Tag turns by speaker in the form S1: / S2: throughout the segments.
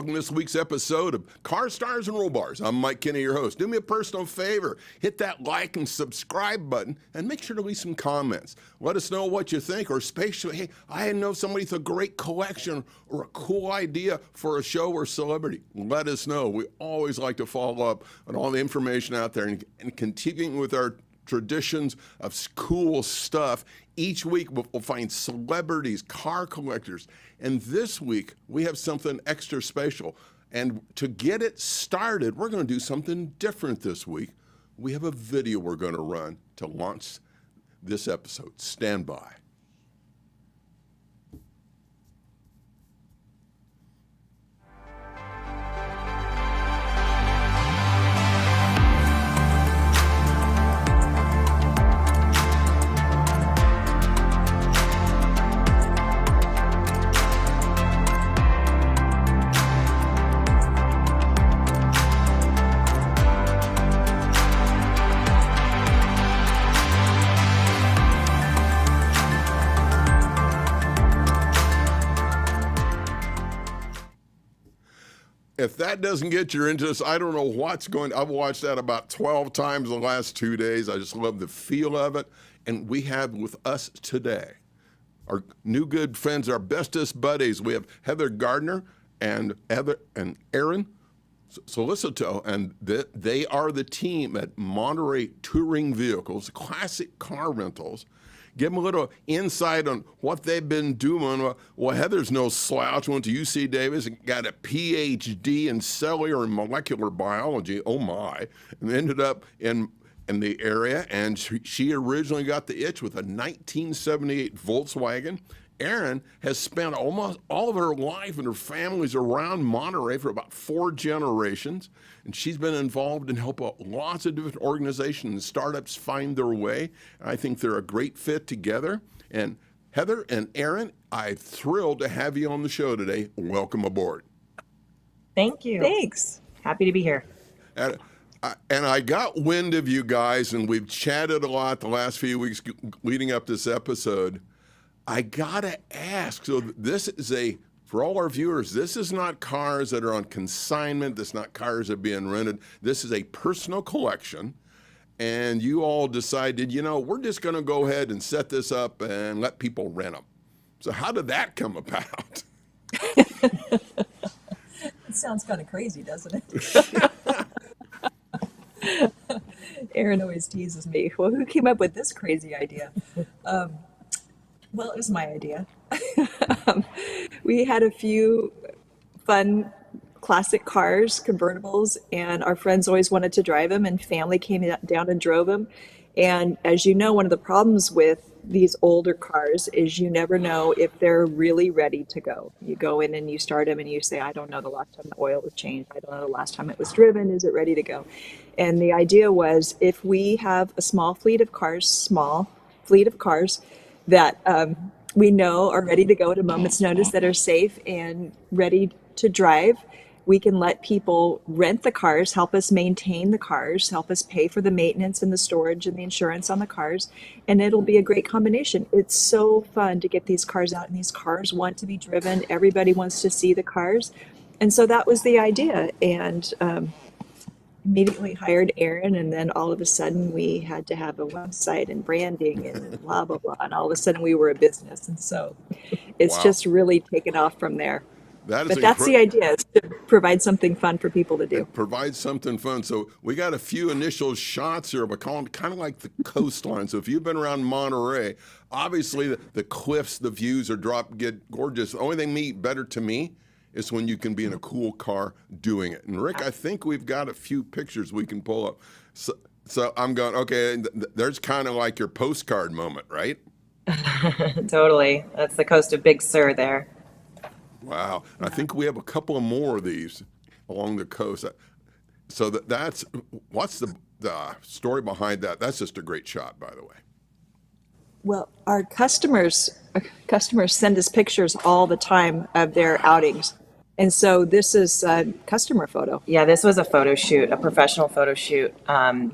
S1: welcome to this week's episode of Car Stars and Roll Bars. I'm Mike Kinney, your host. Do me a personal favor, hit that like and subscribe button, and make sure to leave some comments. Let us know what you think, or especially, hey, I know somebody with a great collection or a cool idea for a show or celebrity. Let us know. We always like to follow up on all the information out there and continuing with our traditions of cool stuff. Each week we'll find celebrities, car collectors, and this week we have something extra special. And to get it started, we're going to do something different this week. We have a video we're going to run to launch this episode. Stand by. If that doesn't get your interest, I don't know what's going. I've watched that about 12 times the last 2 days. I just love the feel of it. And we have with us today our new good friends, our bestest buddies. We have Heather Gardner and Erin Sollecito, and they are the team at Monterey Touring Vehicles, classic car rentals. Give them a little insight on what they've been doing. Well, Heather's no slouch. Went to UC Davis and got a PhD in cellular and molecular biology. Oh my! And ended up in the area. And she originally got the itch with a 1978 Volkswagen. Erin has spent almost all of her life and her family's around Monterey for about 4 generations. And she's been involved in helping lots of different organizations and startups find their way. I think they're a great fit together. And Heather and Erin, I'm thrilled to have you on the show today. Welcome aboard.
S2: Thank you.
S3: Thanks.
S2: Happy to be here.
S1: And I got wind of you guys, and we've chatted a lot the last few weeks leading up this episode. I gotta ask, so this is for all our viewers, this is not cars that are on consignment. This is not cars that are being rented. This is a personal collection. And you all decided, we're just gonna go ahead and set this up and let people rent them. So how did that come about?
S3: It sounds kind of crazy, doesn't it? Erin always teases me, well, who came up with this crazy idea? Well, it was my idea. We had a few fun classic cars, convertibles, and our friends always wanted to drive them, and family came down and drove them. And as you know, one of the problems with these older cars is you never know if they're really ready to go. You go in and you start them and you say, I don't know the last time the oil was changed. I don't know the last time it was driven. Is it ready to go? And the idea was, if we have a small fleet of cars that we know are ready to go at a moment's notice, that are safe and ready to drive, we can let people rent the cars, help us maintain the cars, help us pay for the maintenance and the storage and the insurance on the cars, and it'll be a great combination. It's so fun to get these cars out, and these cars want to be driven. Everybody wants to see the cars. And so that was the idea. And immediately hired Erin, and then all of a sudden we had to have a website and branding and blah, blah, blah. And all of a sudden we were a business. And so it's just really taken off from there. But that's the idea, is to provide something fun for people to do.
S1: Provide something fun. So we got a few initial shots here, but kind of like the coastline. So if you've been around Monterey, obviously the cliffs, the views get gorgeous. The only thing better to me is when you can be in a cool car doing it. And Rick, I think we've got a few pictures we can pull up. So I'm going, okay, there's kind of like your postcard moment, right?
S2: Totally. That's the coast of Big Sur there.
S1: Wow. I think we have a couple of more of these along the coast. So what's the story behind that? That's just a great shot, by the way.
S3: Well, our customers send us pictures all the time of their outings. And so this is a customer photo.
S2: Yeah, this was a photo shoot, a professional photo shoot. I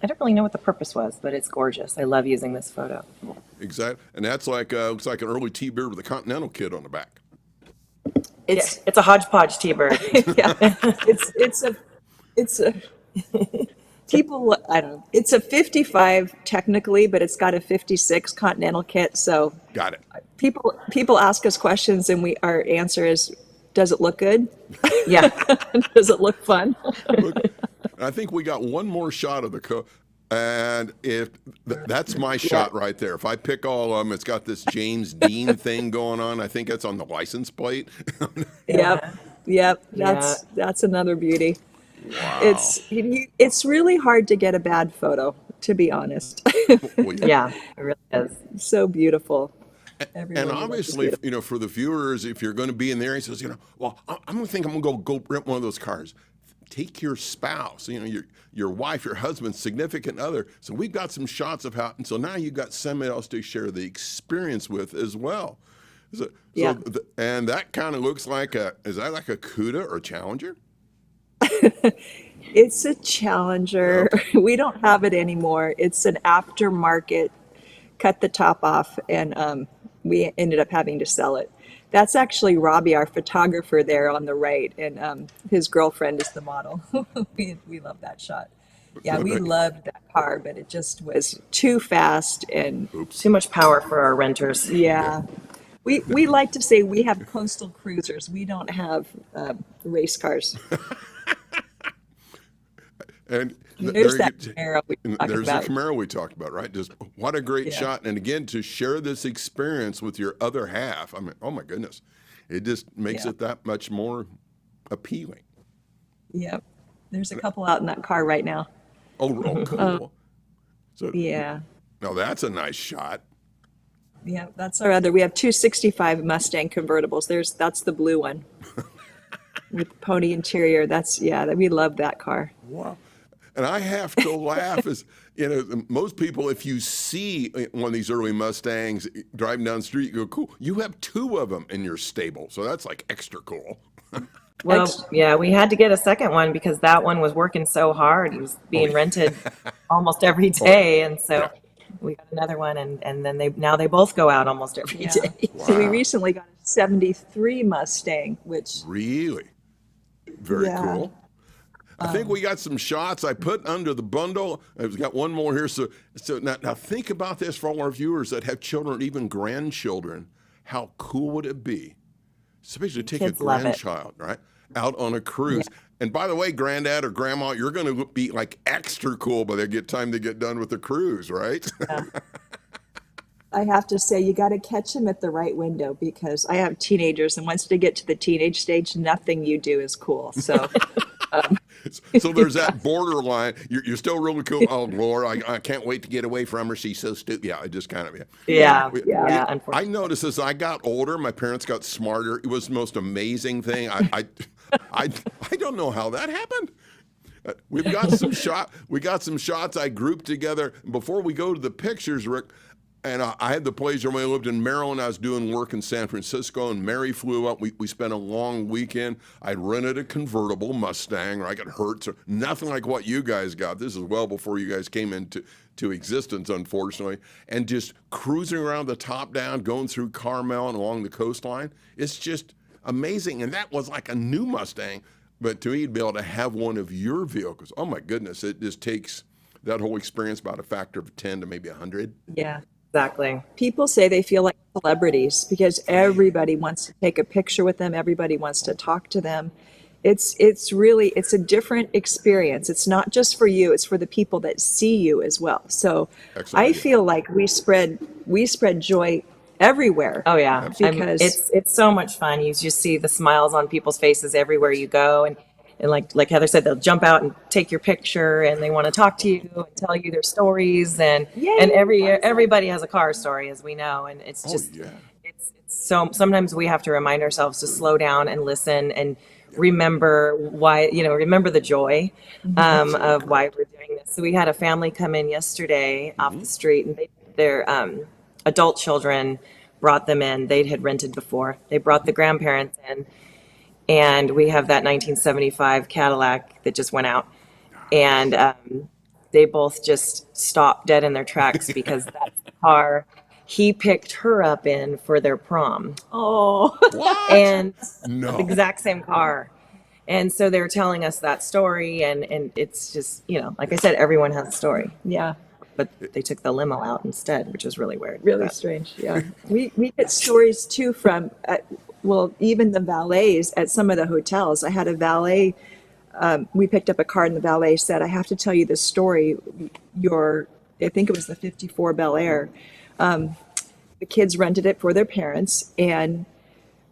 S2: don't really know what the purpose was, but it's gorgeous. I love using this photo.
S1: Exactly. And that's like, looks like an early T-Beard with a Continental kid on the back.
S2: It's a hodgepodge T-bird.
S3: yeah, it's a people, I don't know, it's a 55 technically, but it's got a 56 Continental kit. So
S1: Got it.
S3: people ask us questions, and our answer is, does it look good?
S2: Yeah.
S3: Does it look fun?
S1: Look, I think we got one more shot of the and if that's my shot right there. If I pick all of them, it's got this James Dean thing going on. I think it's on the license plate.
S3: Yep. That's another beauty.
S1: Wow.
S3: It's really hard to get a bad photo, to be honest.
S1: Well,
S2: Yeah, it really is.
S3: So beautiful.
S1: And
S3: Everyone
S1: obviously,
S3: loves it.
S1: for the viewers, if you're going to be in there, he says, well, I'm going to think I'm going to go rent one of those cars. Take your spouse, your wife, your husband, significant other. So we've got some shots of how, and so now you've got somebody else to share the experience with as well.
S3: Yeah.
S1: And that kind of looks like is that like a CUDA or a Challenger?
S3: It's a Challenger.
S1: Okay.
S3: We don't have it anymore. It's an aftermarket, cut the top off, and we ended up having to sell it. That's actually Robbie, our photographer there on the right, and his girlfriend is the model. We love that shot. Yeah, we loved that car, but it just was too fast, and
S2: Too much power for our renters.
S3: yeah. We like to say we have coastal cruisers. We don't have race cars.
S1: And
S3: There's that Camaro we talked
S1: there's
S3: about.
S1: the Camaro we talked about, right? Just what a great shot. And again, to share this experience with your other half, I mean, oh my goodness, it just makes it that much more appealing.
S3: Yep. There's a couple out in that car right now.
S1: Oh, cool. So
S3: Yeah.
S1: now that's a nice shot.
S3: Yeah, that's our other. We have two 65 Mustang convertibles. That's the blue one with pony interior. We love that car.
S1: Wow. And I have to laugh as, most people, if you see one of these early Mustangs driving down the street, you go, cool, you have two of them in your stable. So that's like extra cool.
S2: Well, yeah, we had to get a second one because that one was working so hard. He was being rented almost every day. And so we got another one, and then they both go out almost every day.
S3: So we recently got a 73 Mustang, which
S1: Really? Very cool. I think we got some shots I put under the bundle. I've got one more here. So now think about this for all our viewers that have children, even grandchildren. How cool would it be, especially to take
S2: Kids
S1: a
S2: love it.
S1: grandchild, right, out on a cruise? And by the way, granddad or grandma, you're going to be like extra cool by the time to get done with the cruise, right?
S3: I have to say, you got to catch them at the right window, because I have teenagers, and once they get to the teenage stage, nothing you do is cool. So
S1: So there's that borderline. You're still really cool. Oh, Laura, I can't wait to get away from her. She's so stupid. Yeah, I just kind of,
S2: Unfortunately.
S1: I noticed as I got older, my parents got smarter. It was the most amazing thing. I don't know how that happened. We got some shots I grouped together. Before we go to the pictures, Rick, and I had the pleasure when I lived in Maryland. I was doing work in San Francisco, and Mary flew up. We spent a long weekend. I rented a convertible Mustang, right? It hurts, or nothing like what you guys got. This is well before you guys came into existence, unfortunately. And just cruising around the top down, going through Carmel and along the coastline. It's just amazing. And that was like a new Mustang. But to me, to be able to have one of your vehicles, oh my goodness, it just takes that whole experience about a factor of 10 to maybe 100.
S3: yeah.
S2: Exactly.
S3: People say they feel like celebrities because everybody wants to take a picture with them. Everybody wants to talk to them. It's a different experience. It's not just for you, it's for the people that see you as well. So
S1: Excellent
S3: I
S1: idea.
S3: feel like we spread joy everywhere.
S2: Oh yeah,
S3: Because
S2: it's so much fun. You just see the smiles on people's faces everywhere you go, and like Heather said, they'll jump out and take your picture, and they want to talk to you and tell you their stories, and everybody has a car story, as we know, and it's just it's so sometimes we have to remind ourselves to slow down and listen and remember remember the joy of why we're doing this. So we had a family come in yesterday off the street, and their adult children brought them in. They had rented before. They brought the grandparents in, and we have that 1975 Cadillac that just went out, and they both just stopped dead in their tracks because that's the car he picked her up in for their prom.
S3: Oh,
S1: What?
S2: And the
S1: No.
S2: exact same car. And so they were telling us that story, and it's just, like I said, everyone has a story.
S3: yeah.
S2: But they took the limo out instead, which is really weird.
S3: Really
S2: But
S3: strange. Yeah. We get stories too from, well, even the valets at some of the hotels. I had a valet. We picked up a car and the valet said, I have to tell you this story. I think it was the 54 Bel Air. The kids rented it for their parents. And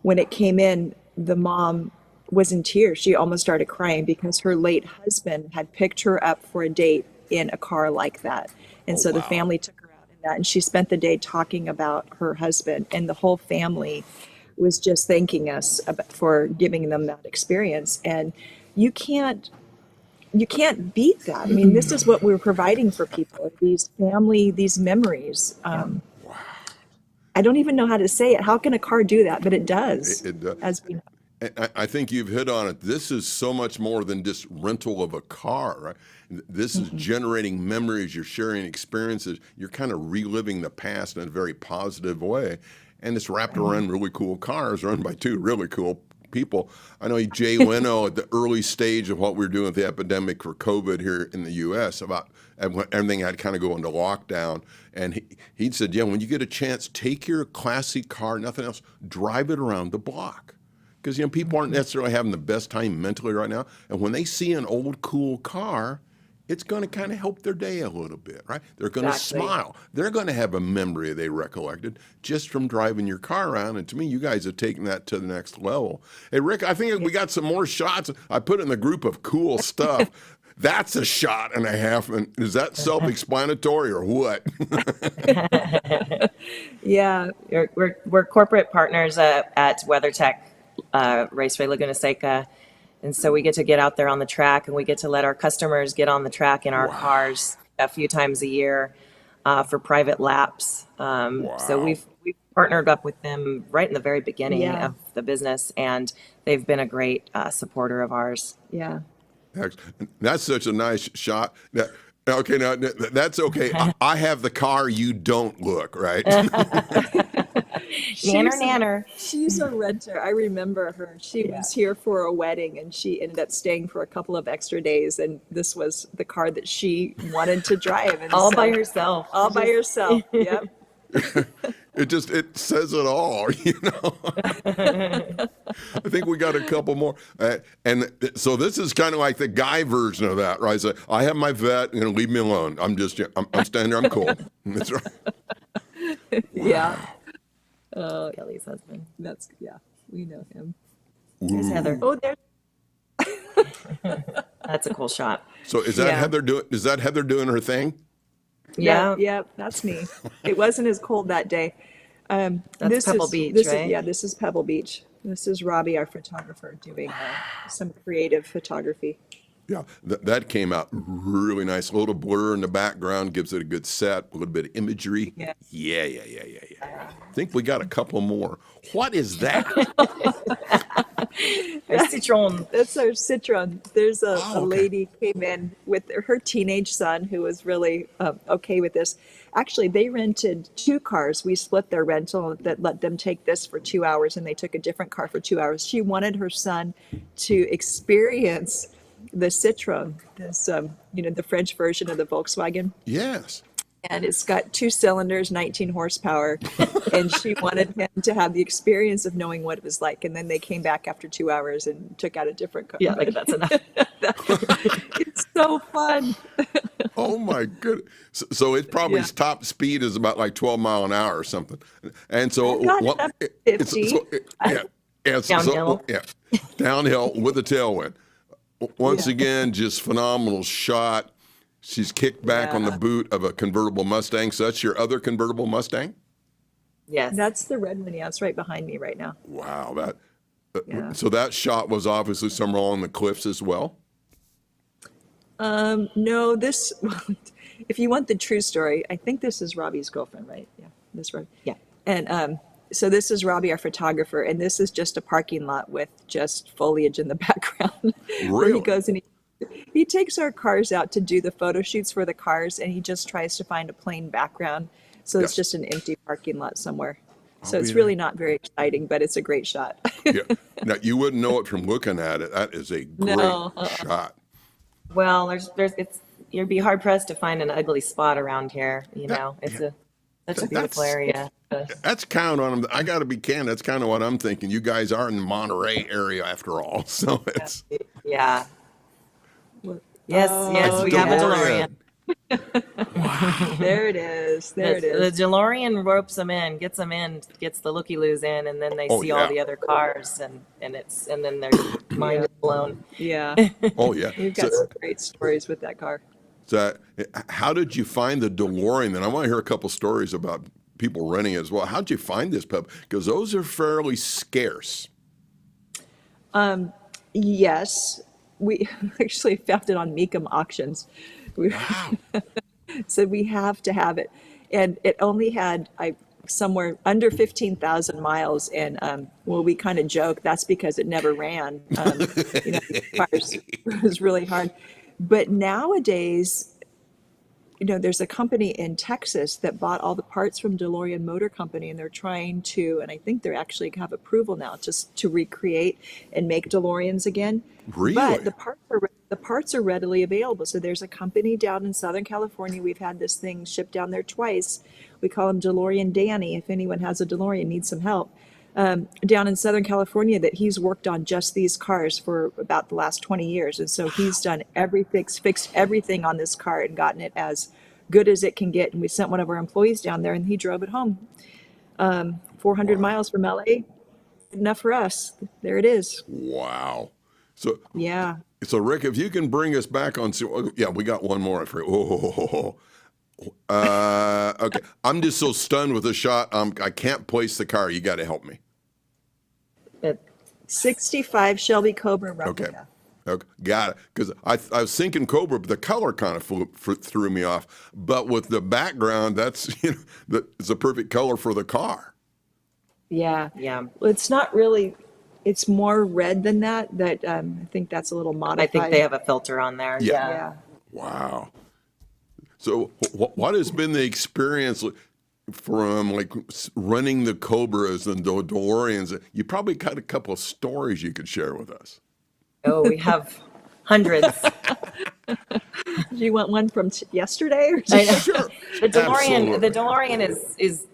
S3: when it came in, the mom was in tears. She almost started crying because her late husband had picked her up for a date in a car like that. And so the
S1: wow.
S3: family took her out in that, and she spent the day talking about her husband, and the whole family was just thanking us for giving them that experience. And you can't beat that. I mean, this is what we're providing for people, these memories. I don't even know how to say it. How can a car do that? But it does,
S1: It does.
S3: as we know.
S1: I think you've hit on it. This is so much more than just rental of a car, right? This is generating memories. You're sharing experiences. You're kind of reliving the past in a very positive way. And it's wrapped around really cool cars run by two really cool people. I know Jay Leno at the early stage of what we were doing with the epidemic for COVID here in the U.S. about everything had kind of go into lockdown. And he said, when you get a chance, take your classic car, nothing else, drive it around the block. Because people aren't necessarily having the best time mentally right now. And when they see an old, cool car, it's going to kind of help their day a little bit, right? They're going to smile. They're going to have a memory they recollected just from driving your car around. And to me, you guys have taken that to the next level. Hey, Rick, I think we got some more shots. I put it in the group of cool stuff. That's a shot and a half. And is that self-explanatory or what?
S3: Yeah.
S2: we're corporate partners at WeatherTech Raceway Laguna Seca. And so we get out there on the track, and we get to let our customers get on the track in our cars a few times a year for private laps. So we've partnered up with them right in the very beginning of the business, and they've been a great supporter of ours.
S3: Yeah.
S1: That's such a nice shot. Okay, now that's okay. I have the car, you don't look, right?
S2: Nanner.
S3: She's a renter. I remember her. She was here for a wedding, and she ended up staying for a couple of extra days. And this was the car that she wanted to drive. And
S2: All by herself.
S3: All by herself. Yep.
S1: It says it all, I think we got a couple more. And so this is kind of like the guy version of that, right? So I have my vet, leave me alone. I'm standing there, I'm cool. That's right.
S3: Yeah.
S2: Kelly's husband.
S3: We know him.
S2: There's Heather.
S3: Oh, there's.
S2: That's a cool shot.
S1: So is that Heather doing her thing?
S2: Yeah.
S3: Yeah, that's me. It wasn't as cold that day.
S2: That's Pebble Beach, right?
S3: This is Pebble Beach. This is Robbie, our photographer, doing some creative photography.
S1: Yeah, that came out really nice. A little blur in the background gives it a good set, a little bit of imagery.
S3: Yeah.
S1: Yeah. I think we got a couple more. What is that?
S2: Citron.
S3: That's our Citron. There's a lady came in with her teenage son who was really okay with this. Actually, they rented two cars. We split their rental that let them take this for 2 hours, and they took a different car for 2 hours. She wanted her son to experience the Citroen, this, the French version of the Volkswagen.
S1: Yes.
S3: And it's got 2 cylinders, 19 horsepower. And she wanted him to have the experience of knowing what it was like. And then they came back after 2 hours and took out a different car.
S2: Yeah, like that's enough.
S3: It's so fun.
S1: Oh my goodness. So it's probably its top speed is about like 12 mile an hour or something. And so
S3: Not 50.
S2: Downhill.
S1: Downhill with a tailwind. Once again, just phenomenal shot. She's kicked back on the boot of a convertible Mustang. So that's your other convertible Mustang?
S2: Yes.
S3: That's the red one. Yeah, it's right behind me right now.
S1: Wow. So that shot was obviously somewhere along the cliffs as well?
S3: No, if you want the true story, I think this is Robbie's girlfriend, right? Yeah, this Robbie.
S2: Yeah.
S3: And so this is Robbie, our photographer, and this is just a parking lot with just foliage in the background. Where he goes and he takes our cars out to do the photo shoots for the cars, and he just tries to find a plain background So it's
S1: Yes.
S3: just an empty parking lot somewhere. So
S1: I'll
S3: it's
S1: be
S3: really not very exciting, but it's a great shot.
S1: Yeah. Now you wouldn't know it from looking at it. That is a great
S3: No.
S1: shot.
S2: Well, you'd be hard pressed to find an ugly spot around here. It's such a beautiful
S1: That's
S2: area.
S1: that's kind of what I got to be candid. That's kind of what I'm thinking. You guys are in the Monterey area after all, so it's
S2: Yeah. Yes,
S3: Oh,
S2: we have a
S1: DeLorean.
S2: DeLorean.
S3: There it is. There it
S2: The
S3: is.
S2: DeLorean ropes them in, gets them in, gets the looky-loos in, and then they
S1: Oh,
S2: see
S1: yeah.
S2: all the other cars, and then their mind is blown.
S3: Yeah.
S1: Oh yeah.
S3: We've got some great stories with that car.
S1: So, how did you find the DeLorean? Then I want to hear a couple stories about people renting it as well. How'd you find this pup? Because those are fairly scarce.
S3: Yes, we actually found it on Mecum auctions. We
S1: Wow.
S3: said we have to have it, and it only had somewhere under 15,000 miles. And well, we kind of joke that's because it never ran. Cars it was really hard. But nowadays, there's a company in Texas that bought all the parts from DeLorean Motor Company, and they're trying to, and I think they actually have approval now just to recreate and make DeLoreans again.
S1: Really?
S3: But the parts are readily available. So there's a company down in Southern California. We've had this thing shipped down there twice. We call him DeLorean Danny. If anyone has a DeLorean, needs some help. Down in Southern California, that he's worked on just these cars for about the last 20 years. And so he's done fixed everything on this car and gotten it as good as it can get. And we sent one of our employees down there and he drove it home. 400 miles from LA, good enough for us. There it is.
S1: Wow. So
S3: Yeah.
S1: so Rick, if you can bring us back on, yeah, we got one more. Okay. I'm just so stunned with the shot. I can't place the car. You got to help me.
S3: 65 Shelby Cobra
S1: Okay.
S3: replica.
S1: Okay, got it. Because I was thinking Cobra, but the color kind of threw me off. But with the background, that's it's a perfect color for the car.
S3: Yeah.
S2: Yeah.
S3: Well, it's not really, it's more red than that. I think that's a little
S2: I
S3: modified.
S2: think they have a filter on there.
S1: Yeah.
S3: Yeah.
S1: Wow. So what has been the experience from like running the Cobras and the DeLoreans? You probably got a couple of stories you could share with us.
S2: Oh, we have hundreds.
S3: Do you want one from yesterday? Or
S2: I know.
S1: Sure.
S2: The DeLorean,
S1: Absolutely.
S2: the DeLorean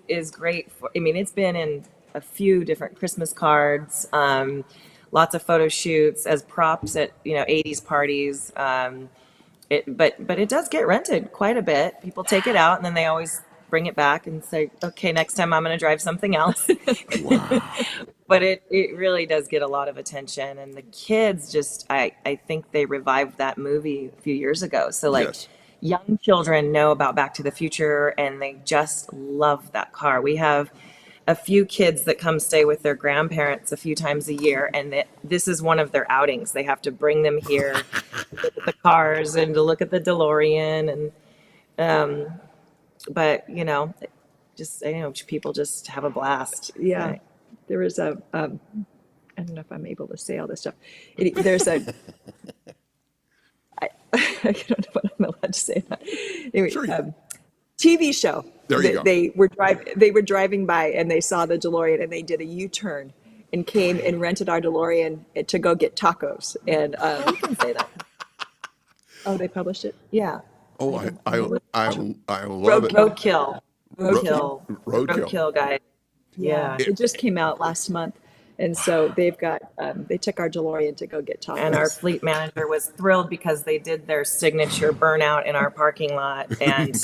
S2: is great. It's been in a few different Christmas cards, lots of photo shoots as props at 80s parties. But it does get rented quite a bit. People take it out and then they always bring it back and say, okay, next time I'm going to drive something else.
S1: Wow.
S2: But it really does get a lot of attention, and the kids I think they revived that movie a few years ago. So
S1: Yes.
S2: young children know about Back to the Future and they just love that car. We have a few kids that come stay with their grandparents a few times a year, and this is one of their outings. They have to bring them here to look at the cars and to look at the DeLorean, and but just people just have a blast.
S3: Yeah. There was I don't know if I'm able to say all this stuff. There's I don't know what I'm allowed to say. Anyway,
S1: Sure.
S3: TV show.
S1: There you go.
S3: They were driving by and they saw the DeLorean and they did a U-turn and came and rented our DeLorean to go get tacos. And
S2: You can say that.
S3: they published it.
S2: Yeah.
S1: Oh, I love it.
S2: Roadkill.
S1: Roadkill.
S2: Roadkill guy. Yeah.
S3: It just came out last month. And so they've got, they took our DeLorean to go get tacos.
S2: And our fleet manager was thrilled because they did their signature burnout in our parking lot. And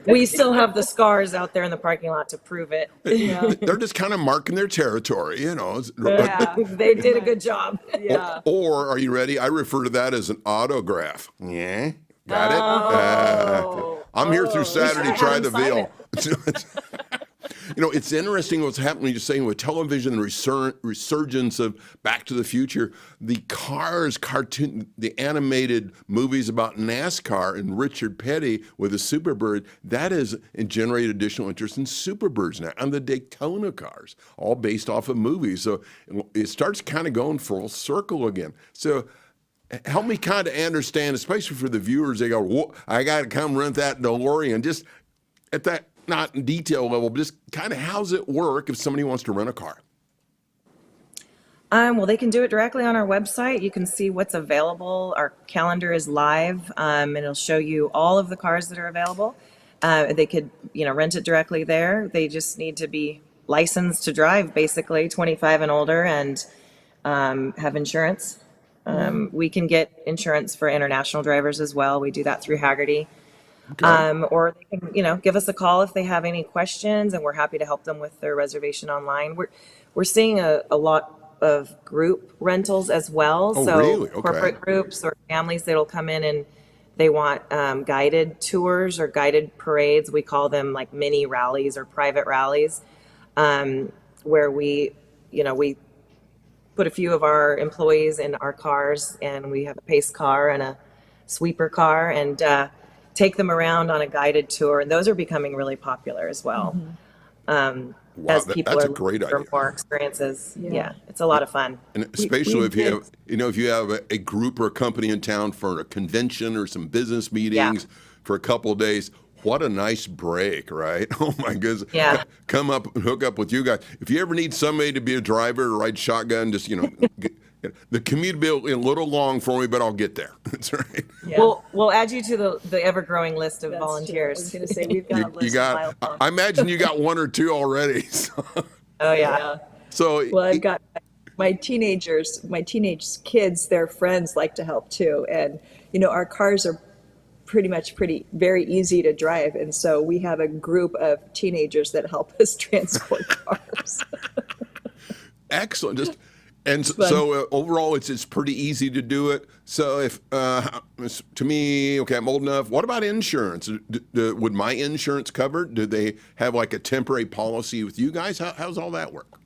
S2: we still have the scars out there in the parking lot to prove it.
S3: Yeah.
S1: They're just kind of marking their territory,
S3: Yeah.
S2: They did a good job.
S3: Yeah.
S1: Or are you ready? I refer to that as an autograph. Yeah. Got it? I'm here through Saturday.
S2: should
S1: Try
S2: have
S1: the
S2: him sign
S1: veal. It's interesting what's happening. You're saying with television resurgence of Back to the Future, the Cars cartoon, the animated movies about NASCAR and Richard Petty with the Superbird, that has generated additional interest in Superbirds now and the Daytona cars, all based off of movies. So it starts kind of going full circle again. So help me kind of understand, especially for the viewers, they go, I got to come rent that DeLorean. Just at that not in detail level, but just kind of how's it work if somebody wants to rent a car?
S2: Well, they can do it directly on our website. You can see what's available. Our calendar is live, and it'll show you all of the cars that are available. They could, rent it directly there. They just need to be licensed to drive, basically 25 and older, and have insurance. We can get insurance for international drivers as well. We do that through Haggerty. Or they can, give us a call if they have any questions, and we're happy to help them with their reservation online. We're seeing a lot of group rentals as well.
S1: Oh,
S2: So
S1: really? Okay.
S2: corporate groups or families that'll come in and they want guided tours or guided parades. We call them like mini rallies or private rallies, where we put a few of our employees in our cars, and we have a pace car and a sweeper car, and take them around on a guided tour. And those are becoming really popular as well.
S1: Wow,
S2: As people
S1: that's
S2: are
S1: a great
S2: looking for
S1: idea.
S2: more experiences. Yeah, it's a lot of fun.
S1: And especially
S3: we
S1: if you
S3: did-
S1: have, if you have a group or a company in town for a convention or some business meetings for a couple of days, what a nice break, right? Oh my goodness.
S2: Yeah.
S1: Come up and hook up with you guys. If you ever need somebody to be a driver or ride shotgun, just, the commute will be a little long for me, but I'll get there. That's right.
S3: Yeah.
S2: We'll add you to the ever-growing list of
S3: That's true. I
S2: volunteers.
S3: was going to say, we've got a
S1: You
S3: list of
S1: got,
S3: miles.
S1: I imagine you got one or two already. So,
S2: Oh yeah.
S3: Yeah.
S1: so
S3: Well, I've got my teenage kids, their friends like to help too. And, our cars are very easy to drive. And so we have a group of teenagers that help us transport cars.
S1: excellent. So overall, it's pretty easy to do it. So if to me, okay, I'm old enough. What about insurance? Would my insurance cover? Do they have like a temporary policy with you guys? How's all that work?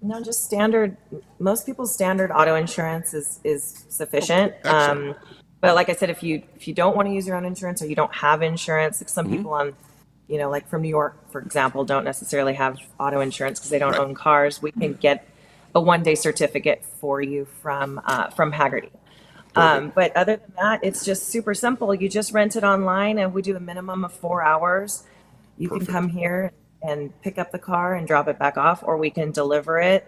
S2: No, just standard. Most people's standard auto insurance is sufficient.
S1: Excellent.
S2: But like I said, if you don't want to use your own insurance, or you don't have insurance, like some people on, like from New York, for example, don't necessarily have auto insurance because they don't
S1: Right.
S2: own cars. We can get a one-day certificate for you from Haggerty. But other than that, it's just super simple. You just rent it online, and we do a minimum of 4 hours. You can come here and pick up the car and drop it back off, or we can deliver it.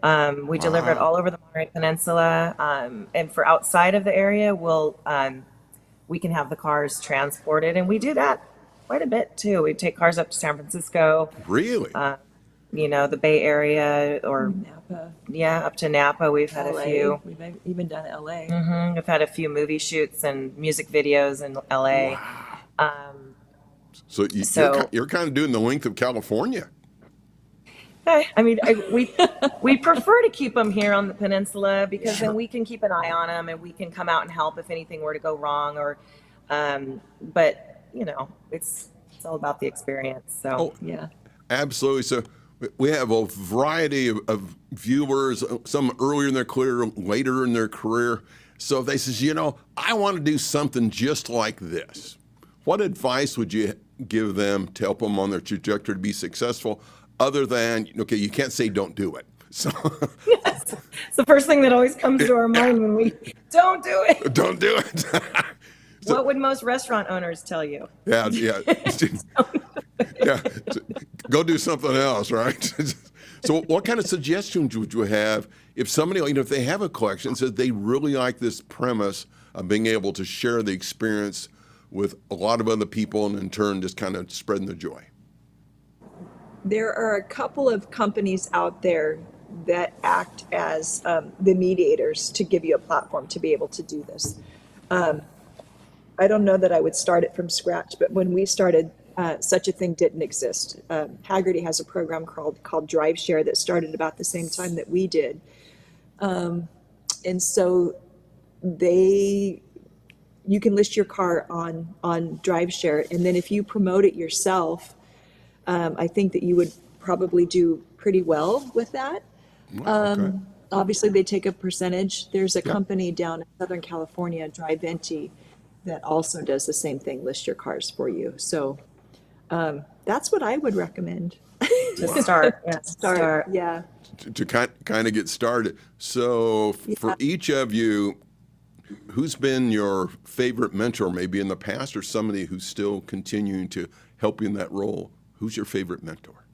S2: We deliver it all over the Monterey Peninsula, and for outside of the area, we can have the cars transported, and we do that quite a bit too. We take cars up to San Francisco,
S1: Really?
S2: the Bay Area, or
S3: Napa,
S2: up to Napa. We've had
S3: LA.
S2: a few.
S3: We've even done LA.
S2: We've had a few movie shoots and music videos in LA.
S1: So,
S2: So-
S1: you're kind of doing the length of California.
S2: I mean, we prefer to keep them here on the peninsula because then we can keep an eye on them and we can come out and help if anything were to go wrong. Or, but it's all about the experience. So
S1: Oh,
S3: Yeah.
S1: absolutely. So we have a variety of viewers, some earlier in their career, later in their career. So if they says, I want to do something just like this, what advice would you give them to help them on their trajectory to be successful, other than, okay, you can't say don't do it. So
S2: it's the first thing that always comes to our mind when we don't do it.
S1: don't do it.
S2: What would most restaurant owners tell you?
S1: Yeah. Yeah. Go do something else, right? So what kind of suggestions would you have if somebody, if they have a collection, says they really like this premise of being able to share the experience with a lot of other people and in turn just kind of spreading the joy?
S3: There are a couple of companies out there that act as the mediators to give you a platform to be able to do this. I don't know that I would start it from scratch, but when we started, such a thing didn't exist. Haggerty has a program called Drive Share that started about the same time that we did. And so you can list your car on Drive Share, and then if you promote it yourself, I think that you would probably do pretty well with that.
S1: Wow, okay.
S3: Obviously, they take a percentage. There's a company down in Southern California, Drive Venti, that also does the same thing, list your cars for you. So that's what I would recommend.
S2: To start. Yeah,
S3: Start, yeah.
S1: To kind of get started. So for each of you, who's been your favorite mentor, maybe in the past, or somebody who's still continuing to help you in that role who's your favorite mentor?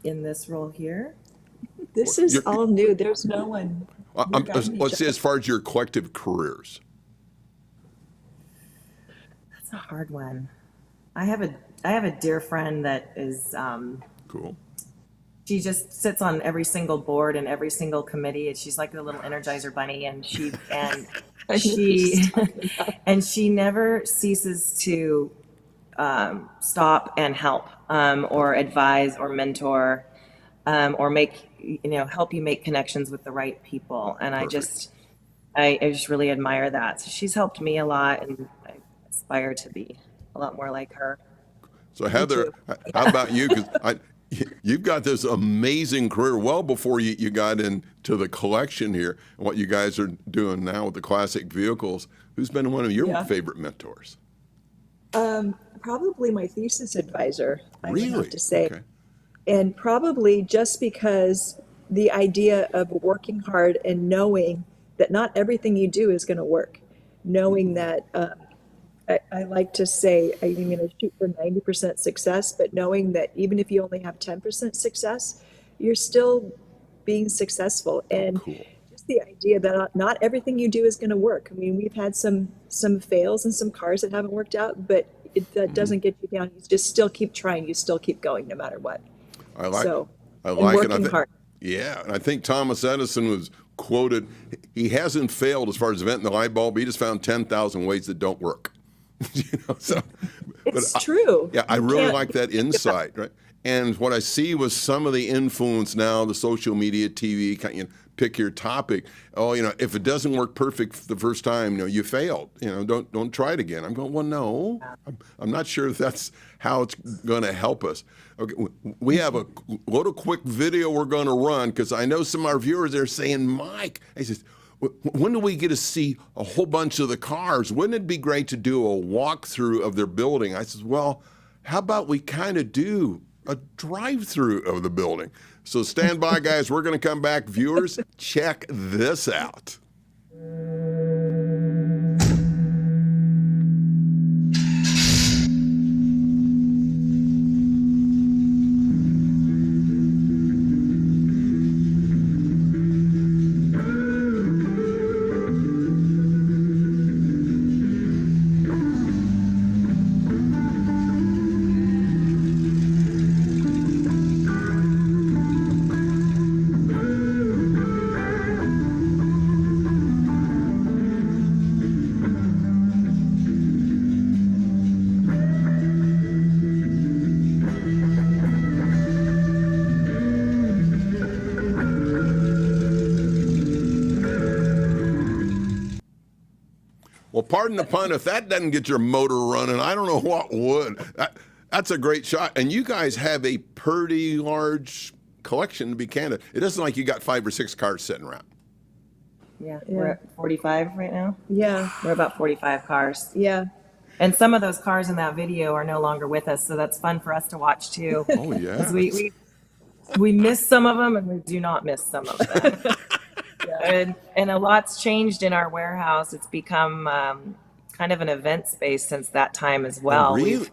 S2: In this role here,
S3: This is
S1: You're-
S3: all new. There's no one. We're guiding each
S1: let's say
S3: other.
S1: as far as your collective careers.
S2: that's a hard one. I have a dear friend that is
S1: Cool.
S2: she just sits on every single board and every single committee, and she's like the little Energizer bunny, and she
S3: I know who she's talking about.
S2: and she never ceases to stop and help or advise or mentor or make help you make connections with the right people. And
S1: Perfect.
S2: I just really admire that. So she's helped me a lot, and I aspire to be a lot more like her.
S1: So Heather,
S3: too.
S1: how about you? Because you've got this amazing career well before you got into the collection here and what you guys are doing now with the classic vehicles. Who's been one of your
S3: Yeah.
S1: favorite mentors?
S3: Probably my thesis advisor, I would
S1: Really?
S3: have to say.
S1: Okay.
S3: And probably just because the idea of working hard and knowing that not everything you do is going to work, knowing that I like to say I'm going to shoot for 90% success, but knowing that even if you only have 10% success, you're still being successful. And
S1: Cool.
S3: just the idea that not everything you do is going to work. I mean, we've had some fails and some cars that haven't worked out, but that doesn't get you down. You just still keep trying. You still keep going no matter what.
S1: I like
S3: So,
S1: I
S3: and
S1: like it.
S3: working hard.
S1: Yeah, and I think Thomas Edison was quoted. He hasn't failed as far as inventing the light bulb. He just found 10,000 ways that don't work. So,
S3: It's
S1: but
S3: true.
S1: yeah, I
S3: You
S1: really
S3: can't-
S1: like that insight, right? And what I see with some of the influence now, the social media, TV, pick your topic. Oh, if it doesn't work perfect the first time, you failed. Don't try it again. I'm going, well, no, I'm not sure if that's how it's going to help us. Okay, we have a little quick video we're going to run because I know some of our viewers are saying, Mike, he says, when do we get to see a whole bunch of the cars? Wouldn't it be great to do a walkthrough of their building? I said, well, how about we kind of do a drive-through of the building? So stand by, guys. We're going to come back. Viewers, check this out. Well, pardon the pun, if that doesn't get your motor running, I don't know what would. That's a great shot. And you guys have a pretty large collection, to be candid. It isn't like you got 5 or 6 cars sitting around.
S2: Yeah, we're at 45 right now.
S3: Yeah,
S2: We're about 45 cars.
S3: yeah.
S2: And some of those cars in that video are no longer with us, so that's fun for us to watch too.
S1: Oh, yeah.
S2: 'Cause we miss some of them, and we do not miss some of them. And a lot's changed in our warehouse. It's become kind of an event space since that time as well.
S1: Really?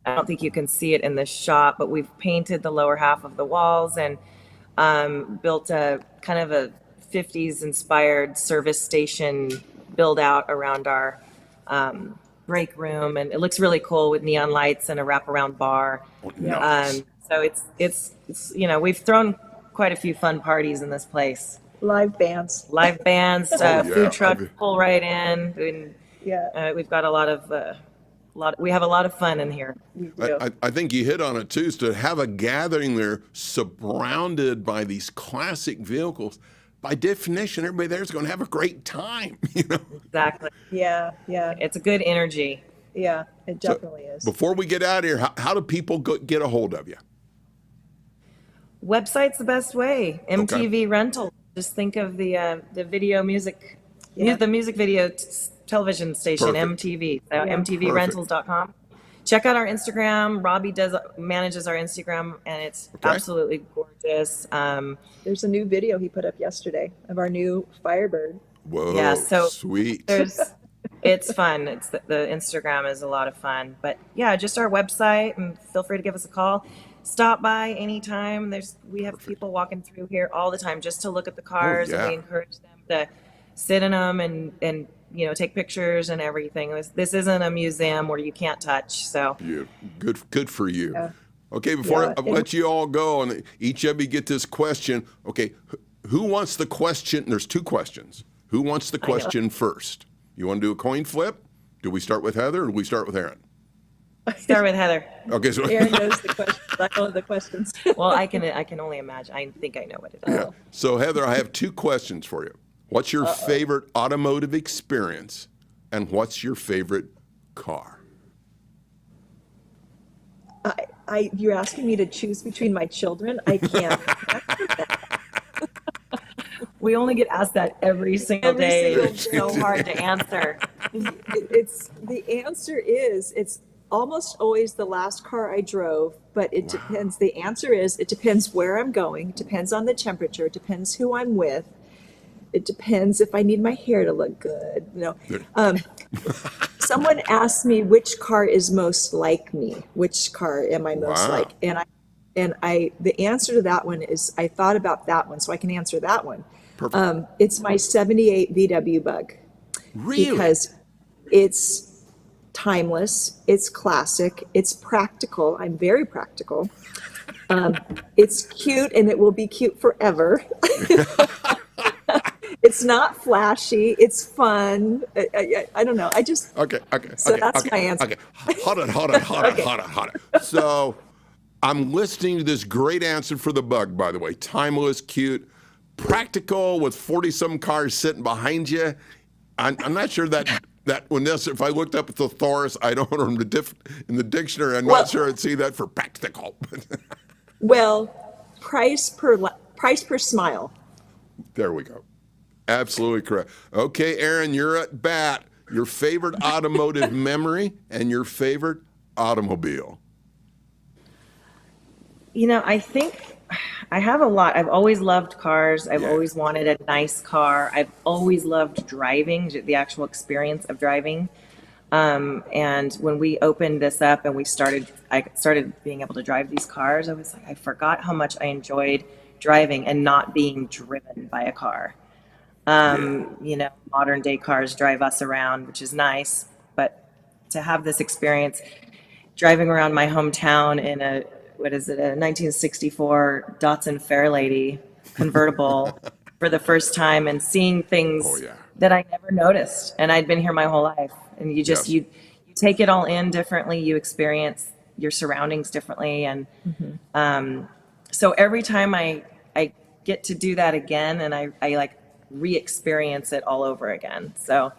S2: I don't think you can see it in the shop, but we've painted the lower half of the walls and built a kind of a 50s inspired service station build out around our break room, and it looks really cool with neon lights and a wraparound bar.
S1: Nice.
S2: So it's we've thrown quite a few fun parties in this place.
S3: Live bands.
S2: Live bands,
S1: yeah.
S2: food trucks pull right in, and
S3: Yeah.
S2: we've got a lot of we have a lot of fun in here.
S3: We do.
S1: I think you hit on it too, is to have a gathering there surrounded by these classic vehicles. By definition, everybody there is going to have a great time.
S2: Exactly.
S3: Yeah, yeah,
S2: It's a good energy.
S3: yeah. It definitely is.
S1: Before we get out of here, how do people get a hold of you?
S2: Website's the best way. MTV rental. Just think of the video music,
S3: Yeah.
S2: the music video television station,
S1: Perfect.
S2: MTV.
S3: Yeah.
S2: MTVrentals.com. Check out our Instagram. Robbie manages our Instagram, and it's
S1: Okay.
S2: absolutely gorgeous.
S3: There's a new video he put up yesterday of our new Firebird.
S1: Whoa,
S2: Yeah, so
S1: sweet.
S2: It's fun. It's the Instagram is a lot of fun. But yeah, just our website, and feel free to give us a call. Stop by anytime. We have people walking through here all the time just to look at the
S1: Oh,
S2: cars, and we
S1: yeah.
S2: encourage them to sit in them and take pictures and everything. This isn't a museum where you can't touch. So
S1: You good for you.
S3: Yeah.
S1: Okay, before
S3: Yeah,
S1: I
S3: and-
S1: let you all go, and each of you get this question. Okay, who wants the question? There's two questions. Who wants the question first? You want to do a coin flip? Do we start with Heather or do we start with Erin?
S2: start with Heather.
S1: Okay, so
S3: Erin knows the questions. I know the questions.
S2: Well, I can only imagine. I think I know what it is.
S1: yeah. So Heather, I have two questions for you. What's your favorite automotive experience, and what's your favorite car?
S3: You're asking me to choose between my children? I can't.
S2: We only get asked that every single
S3: Every
S2: day.
S3: single
S2: It's so hard to answer.
S3: The answer is it's almost always the last car I drove, but it depends. The answer is it depends where I'm going, it depends on the temperature, it depends who I'm with, it depends if I need my hair to look good. Someone asked me which car is most like me, which car am I most
S1: Wow.
S3: like, and I the answer to that one is I thought about that one, so I can answer that one.
S1: Perfect.
S3: It's my '78 VW Bug.
S1: Really?
S3: Because it's timeless, it's classic, it's practical. I'm very practical. It's cute, and it will be cute forever. It's not flashy. It's fun. I don't know.
S1: Okay.
S3: So
S1: okay,
S3: that's
S1: okay,
S3: my answer.
S1: Okay. Hold it. So I'm listening to this great answer for the Bug, by the way. Timeless, cute, practical with 40-some cars sitting behind you. I'm not sure that when this, if I looked up at the thesaurus, I don't know in the dictionary, I'm not sure I'd see that for practical.
S3: Well, price per smile.
S1: There we go. Absolutely correct. Okay, Erin, you're at bat. Your favorite automotive memory and your favorite automobile.
S2: I think I have a lot. I've always loved cars. I've
S1: Yeah.
S2: always wanted a nice car. I've always loved driving, the actual experience of driving. And when we opened this up and I started being able to drive these cars, I was like, I forgot how much I enjoyed driving and not being driven by a car. Modern day cars drive us around, which is nice, but to have this experience driving around my hometown in a 1964 Datsun Fairlady convertible for the first time and seeing things
S1: Oh, yeah.
S2: that I never noticed. And I'd been here my whole life. And
S1: Yes.
S2: you take it all in differently. You experience your surroundings differently. And so every time I get to do that again, and I like re-experience it all over again. So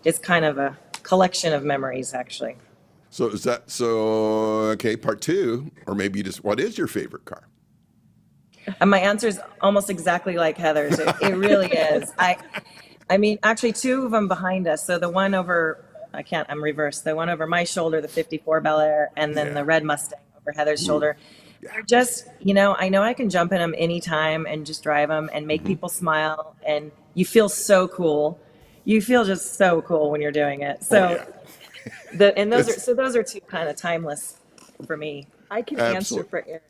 S2: it's kind of a collection of memories, actually.
S1: So okay, part two, or maybe just what is your favorite car?
S2: And my answer is almost exactly like Heather's. It really is. I mean, actually, two of them behind us. So the one over, I'm reversed. The one over my shoulder, the 54 Bel Air, and then the red Mustang over Heather's shoulder. They're just, I know I can jump in them anytime and just drive them and make people smile. And you feel so cool. You feel just so cool when you're doing it. So, those are two kind of timeless for me.
S3: I can answer
S1: Absolutely.
S3: for Erin.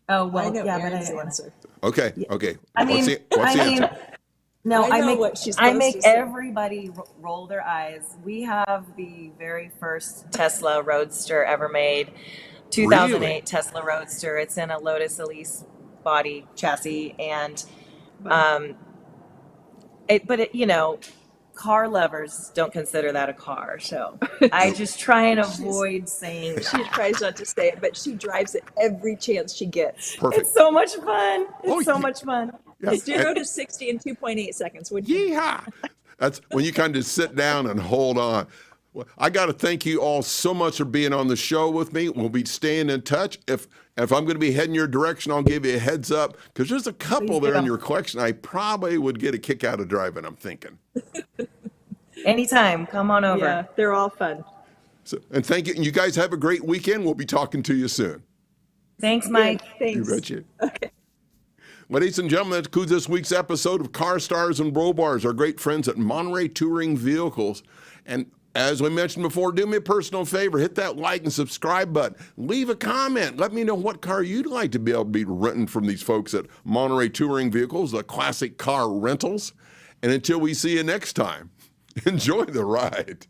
S2: Oh, well,
S3: I know
S2: yeah, but I
S3: Erin's
S2: didn't want
S3: answer.
S1: Okay.
S2: I mean,
S1: What's the answer?
S2: No,
S3: I
S2: I
S3: know
S2: make
S3: what she's
S2: I
S3: supposed
S2: make
S3: to say.
S2: everybody roll their eyes. We have the very first Tesla Roadster ever made, 2008
S1: Really?
S2: Tesla Roadster. It's in a Lotus Elise body chassis, and car lovers don't consider that a car. So I just try and avoid saying that.
S3: She tries not to say it, but she drives it every chance she gets.
S1: Perfect.
S2: It's so much fun. It's
S1: Oh,
S2: so
S1: yeah.
S2: much fun.
S1: Yeah.
S3: 0 to 60 in 2.8 seconds. Would you?
S1: Yeehaw! That's when you kind of sit down and hold on. Well, I got to thank you all so much for being on the show with me. We'll be staying in touch. If I'm going to be heading your direction, I'll give you a heads up because there's a couple
S2: Please
S1: there in
S2: do.
S1: your collection I probably would get a kick out of driving, I'm thinking.
S2: Anytime, come on over.
S3: Yeah, they're all fun.
S1: So, and thank you. And you guys have a great weekend. We'll be talking to you soon.
S2: Thanks, Mike.
S3: Thanks.
S1: You betcha. Okay. Ladies and gentlemen, that concludes this week's episode of Car Stars and Bro Bars, our great friends at Monterey Touring Vehicles. And As we mentioned before, do me a personal favor. Hit that like and subscribe button. Leave a comment. Let me know what car you'd like to be able to be renting from these folks at Monterey Touring Vehicles, the classic car rentals. And until we see you next time, enjoy the ride.